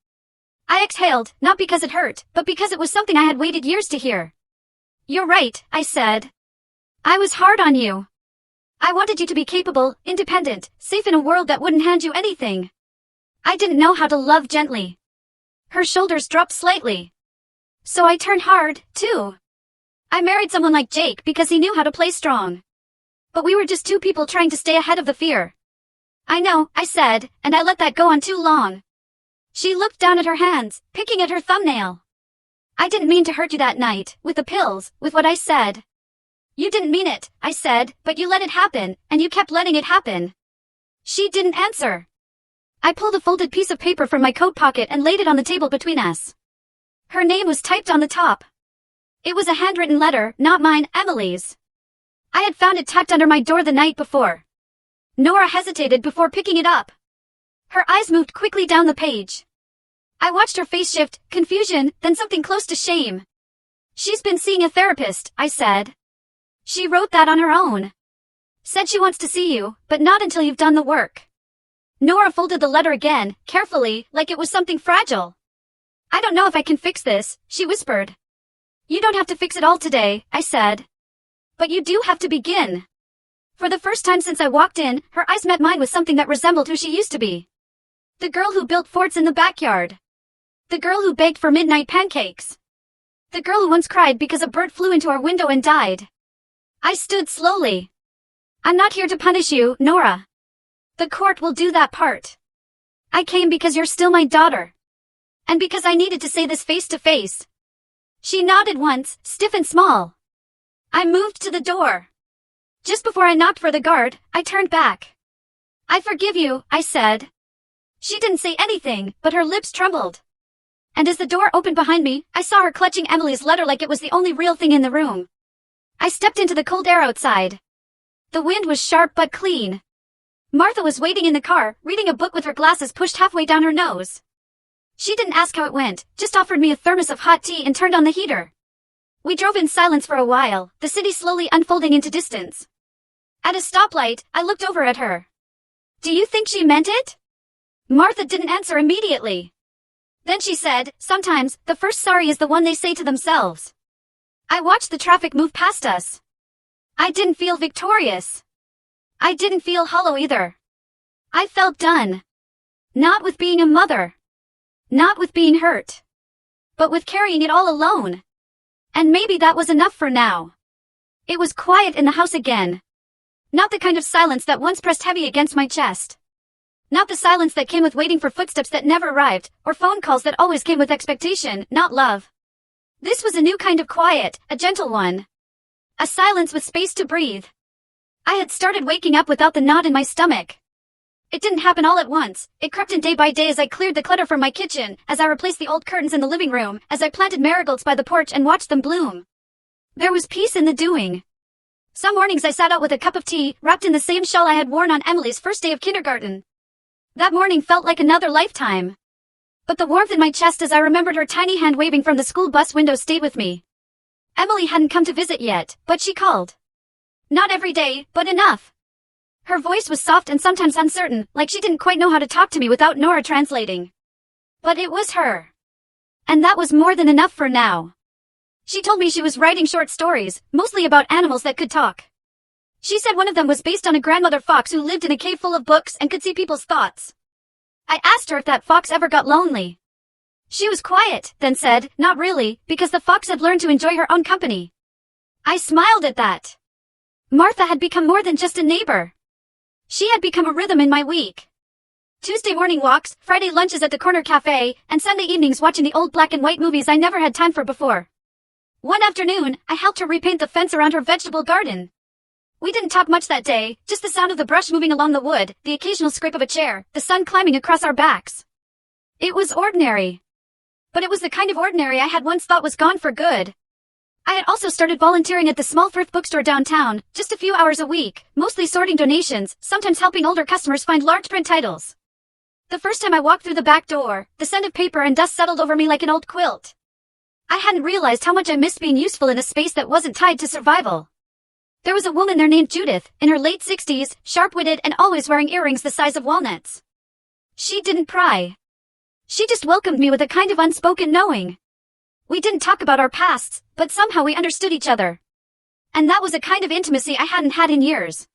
I exhaled, not because it hurt, but because it was something I had waited years to hear. "You're right," I said. "I was hard on you. I wanted you to be capable, independent, safe in a world that wouldn't hand you anything. I didn't know how to love gently." Her shoulders dropped slightly. "So I turned hard, too. I married someone like Jake because he knew how to play strong. But we were just 2 people trying to stay ahead of the fear." "I know," I said, "and I let that go on too long." She looked down at her hands, picking at her thumbnail. "I didn't mean to hurt you that night, with the pills, with what I said." "You didn't mean it," I said, "but you let it happen, and you kept letting it happen." She didn't answer. I pulled a folded piece of paper from my coat pocket and laid it on the table between us. Her name was typed on the top. It was a handwritten letter, not mine, Emily's. I had found it tacked under my door the night before. Nora hesitated before picking it up. Her eyes moved quickly down the page. I watched her face shift, confusion, then something close to shame. She's been seeing a therapist, I said. She wrote that on her own. Said she wants to see you, but not until you've done the work. Nora folded the letter again, carefully, like it was something fragile. I don't know if I can fix this, she whispered. You don't have to fix it all today, I said. But you do have to begin. For the first time since I walked in, her eyes met mine with something that resembled who she used to be. The girl who built forts in the backyard. The girl who begged for midnight pancakes. The girl who once cried because a bird flew into our window and died. I stood slowly. I'm not here to punish you, Nora. The court will do that part. I came because you're still my daughter. And because I needed to say this face to face. She nodded once, stiff and small. I moved to the door. Just before I knocked for the guard, I turned back. I forgive you, I said. She didn't say anything, but her lips trembled. And as the door opened behind me, I saw her clutching Emily's letter like it was the only real thing in the room. I stepped into the cold air outside. The wind was sharp but clean. Martha was waiting in the car, reading a book with her glasses pushed halfway down her nose. She didn't ask how it went, just offered me a thermos of hot tea and turned on the heater. We drove in silence for a while, the city slowly unfolding into distance. At a stoplight, I looked over at her. Do you think she meant it? Martha didn't answer immediately. Then she said, sometimes, the first sorry is the one they say to themselves. I watched the traffic move past us. I didn't feel victorious. I didn't feel hollow either. I felt done. Not with being a mother. Not with being hurt. But with carrying it all alone. And maybe that was enough for now. It was quiet in the house again. Not the kind of silence that once pressed heavy against my chest. Not the silence that came with waiting for footsteps that never arrived, or phone calls that always came with expectation, not love. This was a new kind of quiet, a gentle one. A silence with space to breathe. I had started waking up without the knot in my stomach. It didn't happen all at once. It crept in day by day as I cleared the clutter from my kitchen, as I replaced the old curtains in the living room, as I planted marigolds by the porch and watched them bloom. There was peace in the doing. Some mornings I sat out with a cup of tea, wrapped in the same shawl I had worn on Emily's first day of kindergarten. That morning felt like another lifetime. But the warmth in my chest as I remembered her tiny hand waving from the school bus window stayed with me. Emily hadn't come to visit yet, but she called. Not every day, but enough. Her voice was soft and sometimes uncertain, like she didn't quite know how to talk to me without Nora translating. But it was her. And that was more than enough for now. She told me she was writing short stories, mostly about animals that could talk. She said one of them was based on a grandmother fox who lived in a cave full of books and could see people's thoughts. I asked her if that fox ever got lonely. She was quiet, then said, not really, because the fox had learned to enjoy her own company. I smiled at that. Martha had become more than just a neighbor. She had become a rhythm in my week. Tuesday morning walks, Friday lunches at the corner cafe, and Sunday evenings watching the old black and white movies I never had time for before. One afternoon, I helped her repaint the fence around her vegetable garden. We didn't talk much that day, just the sound of the brush moving along the wood, the occasional scrape of a chair, the sun climbing across our backs. It was ordinary. But it was the kind of ordinary I had once thought was gone for good. I had also started volunteering at the small thrift bookstore downtown, just a few hours a week, mostly sorting donations, sometimes helping older customers find large print titles. The first time I walked through the back door, the scent of paper and dust settled over me like an old quilt. I hadn't realized how much I missed being useful in a space that wasn't tied to survival. There was a woman there named Judith, in her late 60s, sharp-witted and always wearing earrings the size of walnuts. She didn't pry. She just welcomed me with a kind of unspoken knowing. We didn't talk about our pasts, but somehow we understood each other. And that was a kind of intimacy I hadn't had in years.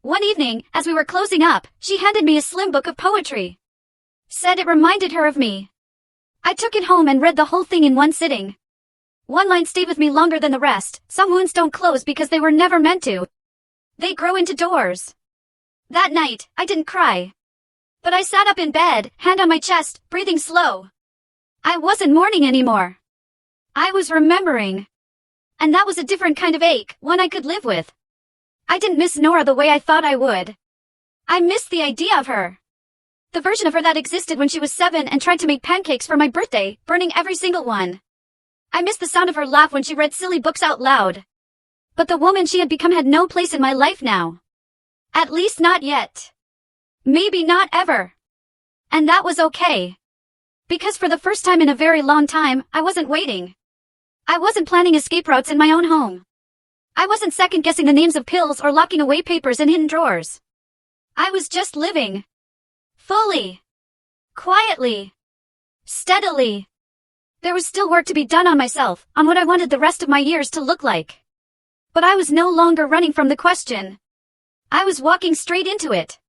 One evening, as we were closing up, she handed me a slim book of poetry. Said it reminded her of me. I took it home and read the whole thing in one sitting. One line stayed with me longer than the rest. Some wounds don't close because they were never meant to. They grow into doors. That night, I didn't cry. But I sat up in bed, hand on my chest, breathing slow. I wasn't mourning anymore. I was remembering. And that was a different kind of ache, one I could live with. I didn't miss Nora the way I thought I would. I missed the idea of her. The version of her that existed when she was 7 and tried to make pancakes for my birthday, burning every single one. I missed the sound of her laugh when she read silly books out loud. But the woman she had become had no place in my life now. At least not yet. Maybe not ever. And that was okay. Because for the first time in a very long time, I wasn't waiting. I wasn't planning escape routes in my own home. I wasn't second-guessing the names of pills or locking away papers in hidden drawers. I was just living. Fully. Quietly. Steadily. There was still work to be done on myself, on what I wanted the rest of my years to look like. But I was no longer running from the question. I was walking straight into it.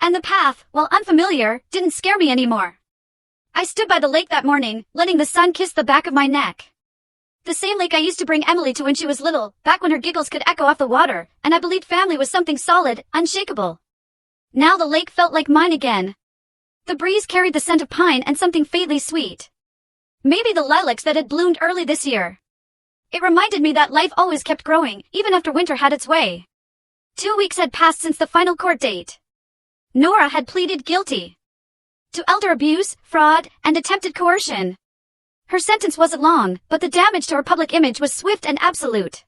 And the path, while unfamiliar, didn't scare me anymore. I stood by the lake that morning, letting the sun kiss the back of my neck. The same lake I used to bring Emily to when she was little, back when her giggles could echo off the water, and I believed family was something solid, unshakable. Now the lake felt like mine again. The breeze carried the scent of pine and something faintly sweet. Maybe the lilacs that had bloomed early this year. It reminded me that life always kept growing, even after winter had its way. 2 weeks had passed since the final court date. Nora had pleaded guilty to elder abuse, fraud, and attempted coercion. Her sentence wasn't long, but the damage to her public image was swift and absolute.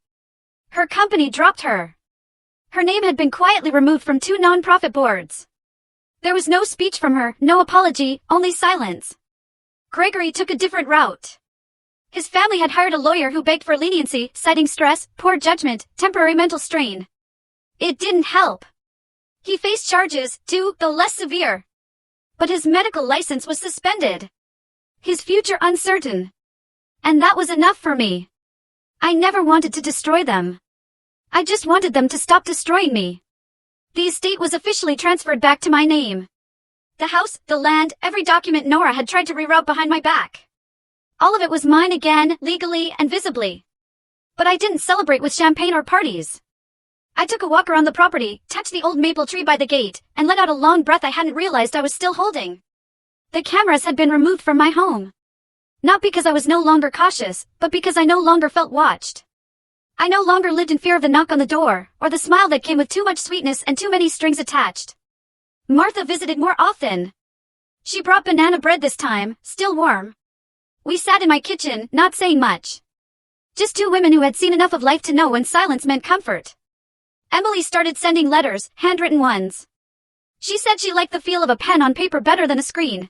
Her company dropped her. Her name had been quietly removed from 2 non-profit boards. There was no speech from her, no apology, only silence. Gregory took a different route. His family had hired a lawyer who begged for leniency, citing stress, poor judgment, temporary mental strain. It didn't help. He faced charges, too, though less severe. But his medical license was suspended. His future uncertain. And that was enough for me. I never wanted to destroy them. I just wanted them to stop destroying me. The estate was officially transferred back to my name. The house, the land, every document Nora had tried to reroute behind my back. All of it was mine again, legally and visibly. But I didn't celebrate with champagne or parties. I took a walk around the property, touched the old maple tree by the gate, and let out a long breath I hadn't realized I was still holding. The cameras had been removed from my home. Not because I was no longer cautious, but because I no longer felt watched. I no longer lived in fear of the knock on the door, or the smile that came with too much sweetness and too many strings attached. Martha visited more often. She brought banana bread this time, still warm. We sat in my kitchen, not saying much. Just 2 women who had seen enough of life to know when silence meant comfort. Emily started sending letters, handwritten ones. She said she liked the feel of a pen on paper better than a screen.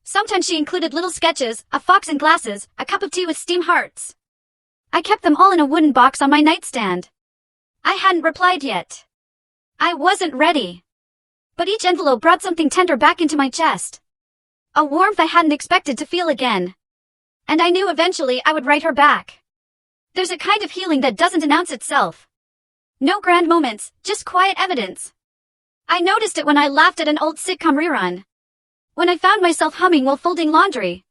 Sometimes she included little sketches, a fox in glasses, a cup of tea with steam hearts. I kept them all in a wooden box on my nightstand. I hadn't replied yet. I wasn't ready. But each envelope brought something tender back into my chest. A warmth I hadn't expected to feel again. And I knew eventually I would write her back. There's a kind of healing that doesn't announce itself. No grand moments, just quiet evidence. I noticed it when I laughed at an old sitcom rerun. When I found myself humming while folding laundry.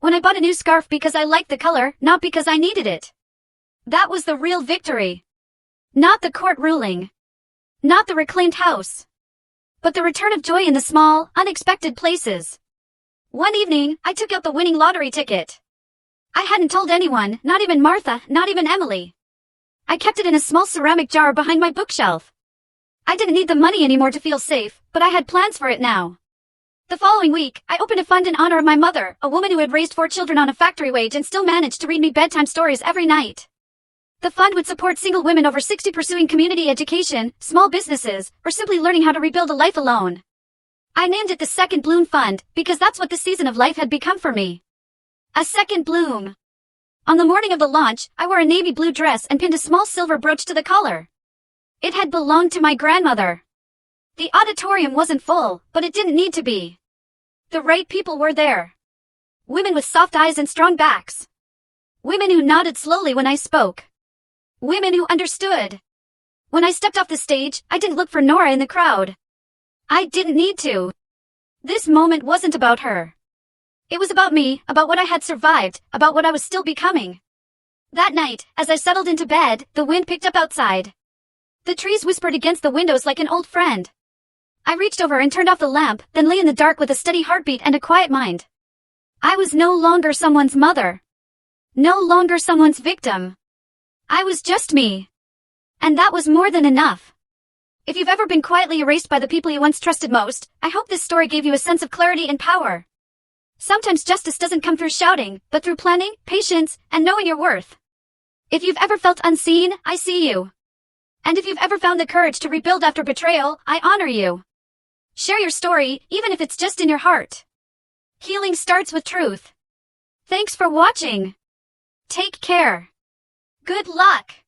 When I bought a new scarf because I liked the color, not because I needed it. That was the real victory. Not the court ruling. Not the reclaimed house. But the return of joy in the small, unexpected places. One evening, I took out the winning lottery ticket. I hadn't told anyone, not even Martha, not even Emily. I kept it in a small ceramic jar behind my bookshelf. I didn't need the money anymore to feel safe, but I had plans for it now. The following week, I opened a fund in honor of my mother, a woman who had raised 4 children on a factory wage and still managed to read me bedtime stories every night. The fund would support single women over 60 pursuing community education, small businesses, or simply learning how to rebuild a life alone. I named it the Second Bloom Fund, because that's what the season of life had become for me. A second bloom. On the morning of the launch, I wore a navy blue dress and pinned a small silver brooch to the collar. It had belonged to my grandmother. The auditorium wasn't full, but it didn't need to be. The right people were there. Women with soft eyes and strong backs. Women who nodded slowly when I spoke. Women who understood. When I stepped off the stage, I didn't look for Nora in the crowd. I didn't need to. This moment wasn't about her. It was about me, about what I had survived, about what I was still becoming. That night, as I settled into bed, the wind picked up outside. The trees whispered against the windows like an old friend. I reached over and turned off the lamp, then lay in the dark with a steady heartbeat and a quiet mind. I was no longer someone's mother. No longer someone's victim. I was just me. And that was more than enough. If you've ever been quietly erased by the people you once trusted most, I hope this story gave you a sense of clarity and power. Sometimes justice doesn't come through shouting, but through planning, patience, and knowing your worth. If you've ever felt unseen, I see you. And if you've ever found the courage to rebuild after betrayal, I honor you. Share your story, even if it's just in your heart. Healing starts with truth. Thanks for watching. Take care. Good luck.